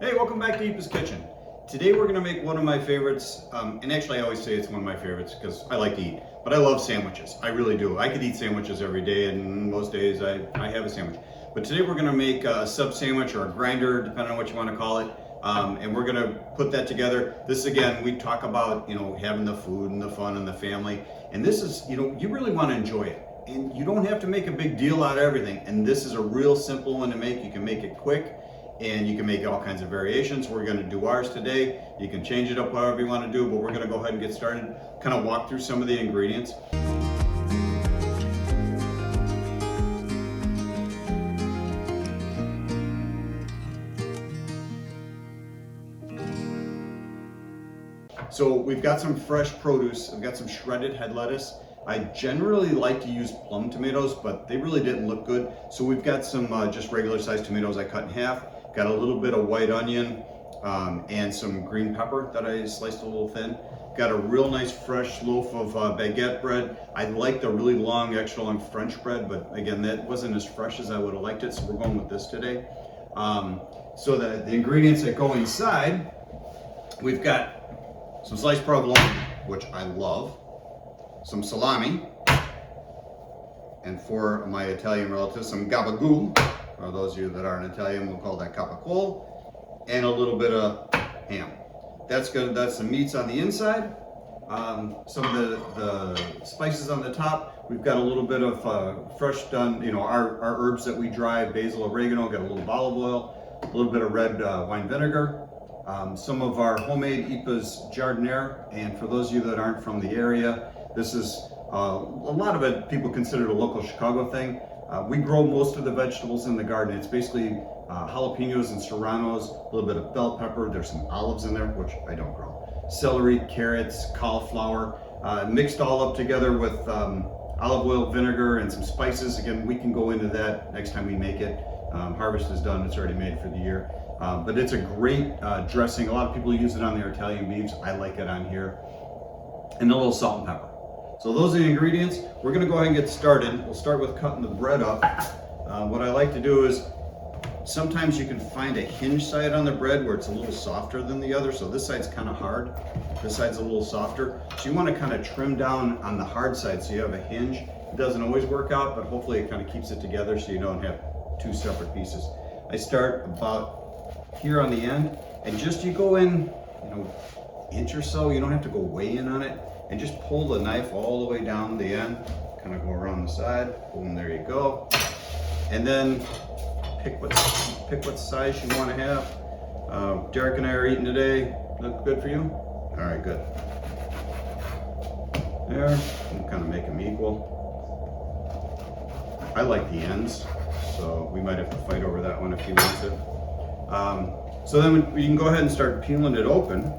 Hey, welcome back to Eepa's Kitchen. Today we're going to make one of my favorites, and actually I always say it's one of my favorites because I like to eat, but I love sandwiches. I really do. I could eat sandwiches every day, and most days I have a sandwich. But today we're going to make a sub sandwich or a grinder, depending on what you want to call it, and we're going to put that together. This, again, we talk about, having the food and the fun and the family, and this is, you really want to enjoy it. And you don't have to make a big deal out of everything, and this is a real simple one to make. You can make it quick. And you can make all kinds of variations. We're going to do ours today. You can change it up however you want to do, but we're going to go ahead and get started, kind of walk through some of the ingredients. So we've got some fresh produce. I've got some shredded head lettuce. I generally like to use plum tomatoes, but they really didn't look good. So we've got some just regular sized tomatoes I cut in half. Got a little bit of white onion and some green pepper that I sliced a little thin. Got a real nice fresh loaf of baguette bread. I like the really long, extra long French bread, but again, that wasn't as fresh as I would have liked it, so we're going with this today. So the ingredients that go inside, we've got some sliced provolone, which I love, some salami, and for my Italian relatives, some gabagoul. For those of you that aren't Italian, we'll call that Capicola, and a little bit of ham. That's the meats on the inside. Some of the spices on the top. We've got a little bit of fresh done, our herbs that we dry, basil, oregano, got a little olive oil, a little bit of red wine vinegar, some of our homemade Eepa's jardiniere, and for those of you that aren't from the area, this is a lot of it people consider it a local Chicago thing. We grow most of the vegetables in the garden. It's basically jalapenos and serranos, a little bit of bell pepper. There's some olives in there, which I don't grow. Celery, carrots, cauliflower, mixed all up together with olive oil, vinegar, and some spices. Again, we can go into that next time we make it. Harvest is done, it's already made for the year. But it's a great dressing. A lot of people use it on their Italian beefs. I like it on here. And a little salt and pepper. So those are the ingredients. We're gonna go ahead and get started. We'll start with cutting the bread up. What I like to do is, sometimes you can find a hinge side on the bread where it's a little softer than the other. So this side's kind of hard, this side's a little softer. So you wanna kind of trim down on the hard side so you have a hinge. It doesn't always work out, but hopefully it kind of keeps it together so you don't have two separate pieces. I start about here on the end, and just you go in, inch or so. You don't have to go way in on it. And just pull the knife all the way down the end, kind of go around the side, boom, there you go. And then pick what size you want to have. Derek and I are eating today. Look good for you? All right, good. There, we'll kind of make them equal. I like the ends, so we might have to fight over that one if he wants it. So then you can go ahead and start peeling it open.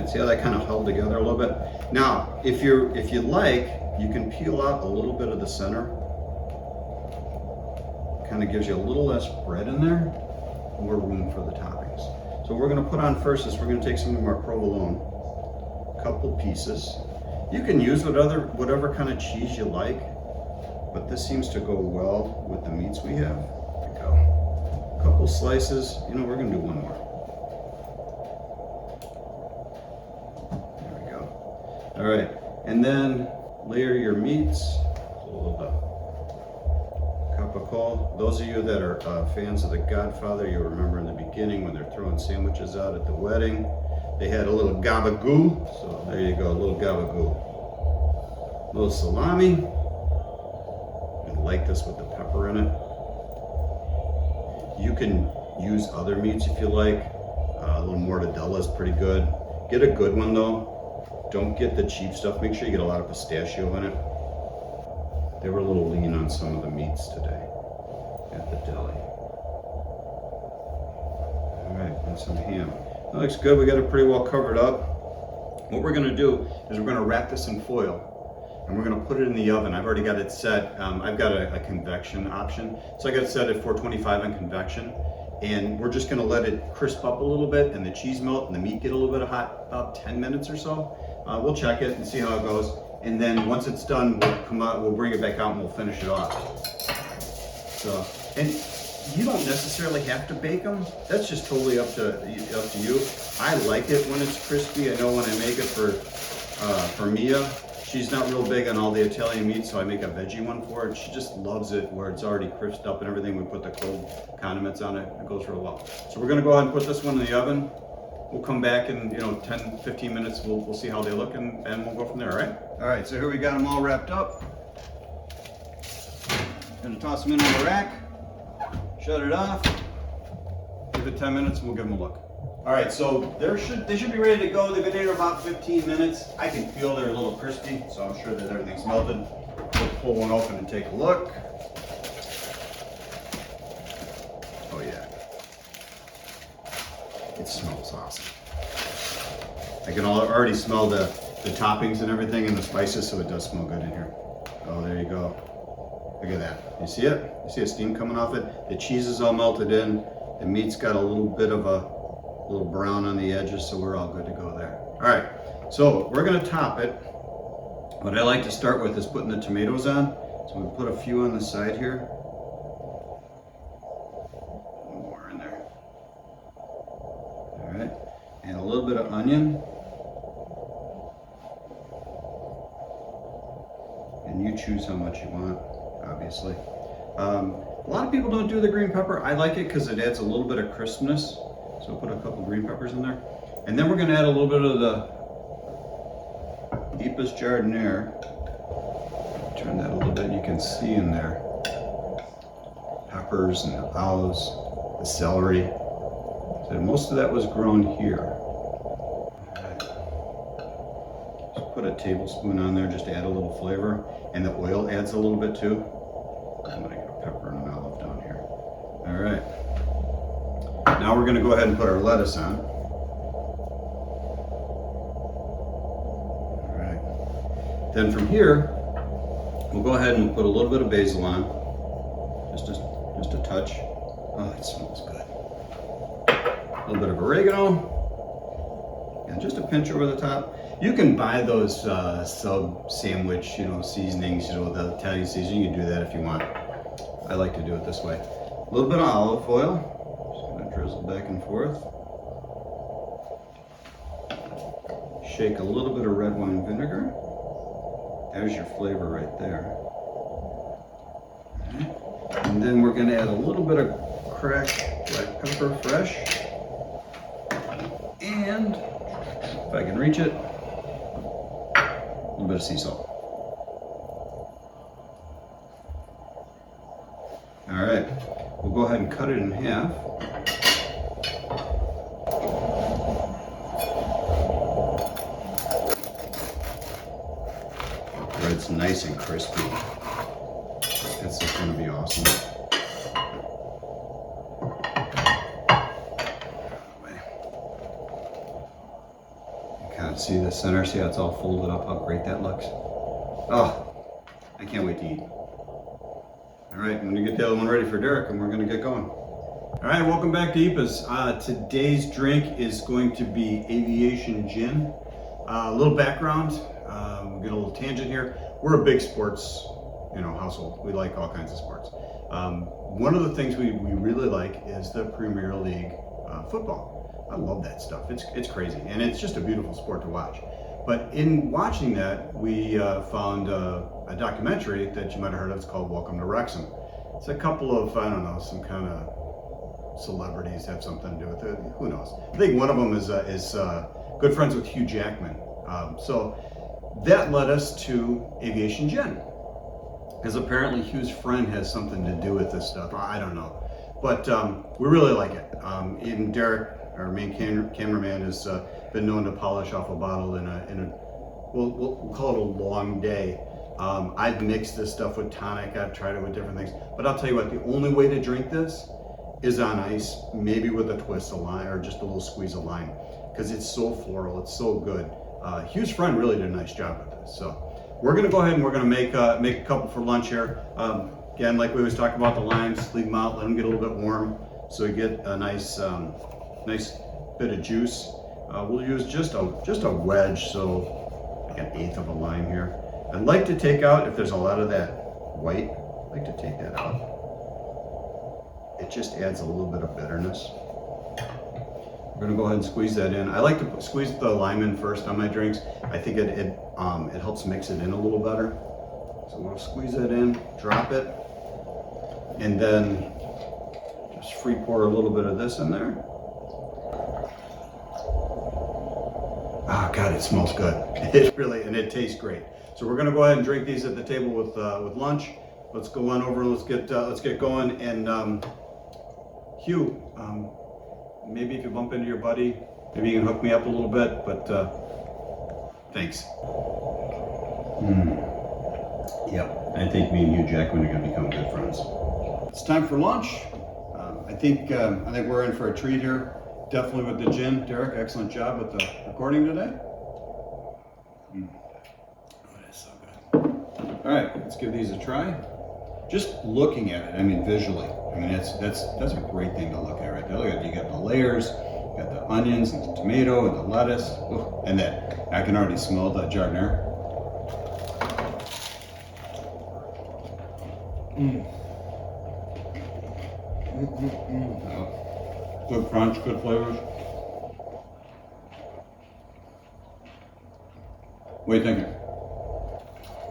See how that kind of held together a little bit? Now, if you like, you can peel out a little bit of the center. Kind of gives you a little less bread in there, more room for the toppings. So what we're going to put on first is we're going to take some of our provolone, a couple pieces. You can use whatever kind of cheese you like, but this seems to go well with the meats we have. There we go. A couple slices. We're going to do one more. All right, and then layer your meats. A little bit of Capicola. Those of you that are fans of The Godfather, you'll remember in the beginning when they're throwing sandwiches out at the wedding, they had a little gabagoul. So there you go, a little gabagoul. A little salami. I like this with the pepper in it. You can use other meats if you like. A little mortadella is pretty good. Get a good one though. Don't get the cheap stuff. Make sure you get a lot of pistachio in it. They were a little lean on some of the meats today at the deli. All right, and some ham. That looks good. We got it pretty well covered up. What we're going to do is we're going to wrap this in foil and we're going to put it in the oven. I've already got it set. I've got a convection option. So I got it set at 425 on convection. And we're just going to let it crisp up a little bit and the cheese melt and the meat get a little bit hot, about 10 minutes or so. We'll check it and see how it goes. And then once it's done, we'll bring it back out and we'll finish it off. So, and you don't necessarily have to bake them. That's just totally up to you. I like it when it's crispy. I know when I make it for Mia, she's not real big on all the Italian meat, so I make a veggie one for her. She just loves it where it's already crisped up and everything. We put the cold condiments on it. It goes real well. So we're gonna go ahead and put this one in the oven. We'll come back in 10, 15 minutes. We'll see how they look and we'll go from there, all right? All right, so here we got them all wrapped up. Gonna toss them in on the rack, shut it off, give it 10 minutes and we'll give them a look. All right, so they should be ready to go. They've been in here about 15 minutes. I can feel they're a little crispy, so I'm sure that everything's melted. We'll pull one open and take a look. Oh yeah. It smells awesome. I can already smell the toppings and everything and the spices, so it does smell good in here. Oh, there you go. Look at that. You see it? You see the steam coming off it? The cheese is all melted in. The meat's got a little bit of a little brown on the edges, so we're all good to go there. All right, so we're gonna top it. What I like to start with is putting the tomatoes on. So we put a few on the side here. One more in there. All right, and a little bit of onion. And you choose how much you want, obviously. A lot of people don't do the green pepper. I like it because it adds a little bit of crispness. So we'll put a couple green peppers in there. And then we're gonna add a little bit of the Eepa's Jardiniere. Turn that a little bit, you can see in there. Peppers and the olives, the celery. So most of that was grown here. Right. Just put a tablespoon on there just to add a little flavor. And the oil adds a little bit too. I'm gonna get a pepper and an olive down here. All right. Now we're gonna go ahead and put our lettuce on. All right. Then from here, we'll go ahead and put a little bit of basil on. Just a touch. Oh, it smells good. A little bit of oregano. And just a pinch over the top. You can buy those sub sandwich, seasonings, the Italian seasoning. You can do that if you want. I like to do it this way. A little bit of olive oil. Drizzle back and forth. Shake a little bit of red wine vinegar. There's your flavor right there. Right. And then we're going to add a little bit of cracked black pepper fresh. And if I can reach it, a little bit of sea salt. All right, we'll go ahead and cut it in half. It's nice and crispy. It's just going to be awesome. You kind of see the center, see how it's all folded up, how great that looks. Oh, I can't wait to eat. All right, I'm going to get the other one ready for Derek and we're going to get going. All right, welcome back to Eepa's. Today's drink is going to be Aviation Gin. A little background, we'll get a little tangent here. We're a big sports, household. We like all kinds of sports. One of the things we really like is the Premier League football. I love that stuff. It's crazy, and it's just a beautiful sport to watch. But in watching that, we found a documentary that you might have heard of. It's called Welcome to Wrexham. It's a couple of, some kind of celebrities have something to do with it. Who knows? I think one of them is good friends with Hugh Jackman. So that led us to Aviation Gin, because apparently Hugh's friend has something to do with this stuff. I don't know, but we really like it. Even Derek, our main cameraman, has been known to polish off a bottle in a we'll call it a long day. I've mixed this stuff with tonic. I've tried it with different things, but I'll tell you what, the only way to drink this is on ice, maybe with a twist of lime or just a little squeeze of lime, because it's so floral, it's so good. Hugh's friend really did a nice job with this. So we're gonna go ahead and we're gonna make a couple for lunch here. Again, like we always talk about the limes, leave them out, let them get a little bit warm so you get a nice bit of juice. We'll use just a wedge, so like 1/8 of a lime here. I'd like to take out, if there's a lot of that white, I'd like to take that out. it just adds a little bit of bitterness. We're gonna go ahead and squeeze that in. I like to squeeze the lime in first on my drinks. I think it helps mix it in a little better. So we'll squeeze that in, drop it, and then just free pour a little bit of this in there. Ah, God, it smells good. It really, and it tastes great. So we're gonna go ahead and drink these at the table with lunch. Let's go on over and let's get going. And Hugh, maybe if you bump into your buddy, maybe you can hook me up a little bit. But thanks. Yep, I think me and Hugh Jackman are gonna become good friends. It's time for lunch. I think we're in for a treat here. Definitely with the gin. Derek, excellent job with the recording today. Oh, that's so good. All right, let's give these a try. Just looking at it, I mean visually, I mean that's a great thing to look at right there. Look at it, you got the layers, you got the onions and the tomato and the lettuce, and that I can already smell the jardiniere. Good crunch, good flavors. What are you thinking?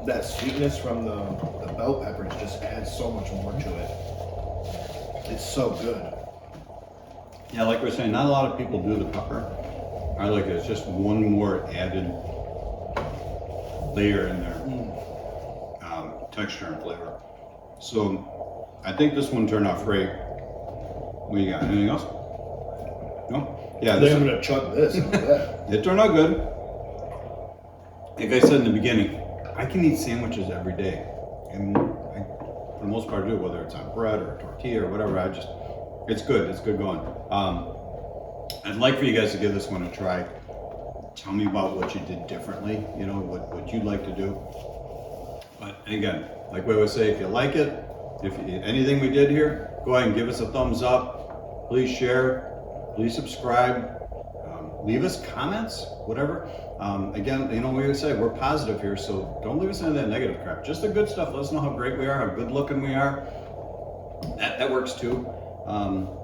That sweetness from the bell peppers just adds so much more to it. It's so good. Yeah, like we were saying, not a lot of people do the pepper. I like it. It's just one more added layer in there. Texture and flavor. So I think this one turned out great. What you got? Anything else? No? Yeah, I think I'm gonna chug this. it turned out good. Like I said in the beginning, I can eat sandwiches every day, and for the most part do, whether it's on bread or a tortilla or whatever. It's good. It's good going. I'd like for you guys to give this one a try. Tell me about what you did differently. You know what you'd like to do. But again, like we always say, if you like it, if anything we did here, go ahead and give us a thumbs up. Please share. Please subscribe. Leave us comments, whatever. Again, you know, we always say we're positive here, so don't leave us any of that negative crap. Just the good stuff. Let us know how great we are, how good looking we are. That works too.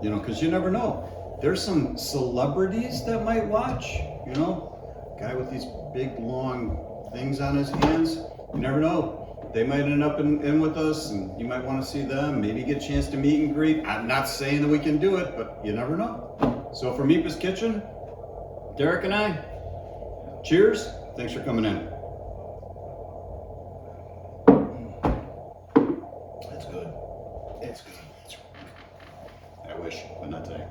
You know, because you never know. There's some celebrities that might watch. You know, guy with these big long things on his hands. You never know. They might end up in with us, and you might want to see them. Maybe get a chance to meet and greet. I'm not saying that we can do it, but you never know. So from Eepa's Kitchen, Derek and I, cheers. Thanks for coming in. It's good. It's good. I wish, but not today.